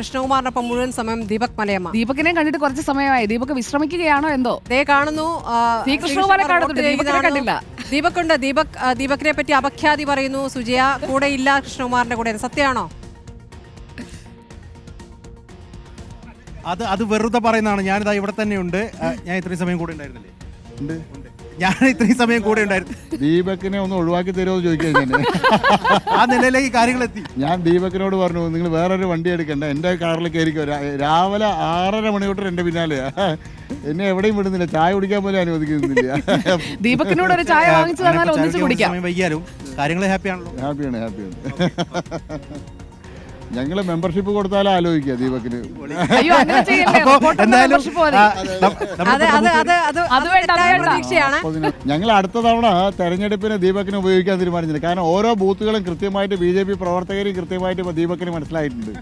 കൃഷ്ണകുമാറിനൊപ്പം മുഴുവൻ സമയം ദീപക് മലയമ്മ. ദീപകിനെ കണ്ടിട്ട് കുറച്ച് സമയമായി. ദീപക് വിശ്രമിക്കുകയാണോ എന്തോ? ദേ കാണുന്നു. കൃഷ്ണകുമാരെ കാണുന്നുണ്ട്, ദീപകിനെ കണ്ടില്ല. ദീപക്കുണ്ട്. ദീപകിനെ പറ്റി അപഖ്യാതി പറയുന്നു. സുജയ കൂടെ ഇല്ല, കൃഷ്ണകുമാറിന്റെ കൂടെ. സത്യമാണോ? അത് വെറുതെ പറയുന്നതാണ്. ഞാനിതാ ഇവിടെ തന്നെ ഉണ്ട്. ഞാൻ ഇത്രയും സമയം കൂടെ ഉണ്ടായിരുന്നില്ലേ? ഞാൻ ഇത്രയും സമയം കൂടെ ഉണ്ടായിരുന്നു. ദീപകിനെ ഒന്ന് ഒഴിവാക്കി തരുമോ ചോദിക്കാൻ ഞാൻ ആ നിലയിലേക്ക് കാര്യങ്ങൾ എത്തി. ഞാൻ ദീപകിനോട് പറഞ്ഞു, നിങ്ങൾ വേറൊരു വണ്ടി എടുക്കണ്ട, എൻ്റെ കാറിൽ കയറിക്കോ. രാവിലെ 6:30 മണി തൊട്ട് എൻ്റെ പിന്നാലെയാ. എന്നെ എവിടെയും വിടുന്നില്ല, ചായ കുടിക്കാൻ പോലും അനുവദിക്കുന്നില്ല. ദീപകിനോട് ഒരു ചായ വാങ്ങിച്ചു തന്നാൽ ഒന്നിച്ച് കുടിക്കാം. വയ്യാലും കാര്യങ്ങൾ ഹാപ്പിയാണല്ലോ. ഹാപ്പിയാണ്. ഞങ്ങള് മെമ്പർഷിപ്പ് കൊടുത്താലും ആലോചിക്കുക ദീപകിന്. അയ്യോ, അങ്ങനെ ചെയ്യല്ലേ. ഞങ്ങൾ അടുത്ത തവണ തെരഞ്ഞെടുപ്പിന് ദീപകിന് ഉപയോഗിക്കാൻ തീരുമാനിച്ചിട്ടുണ്ട്. കാരണം ഓരോ ബൂത്തുകളും കൃത്യമായിട്ട് BJP പ്രവർത്തകരും കൃത്യമായിട്ട് ദീപകിന് മനസ്സിലായിട്ടുണ്ട്.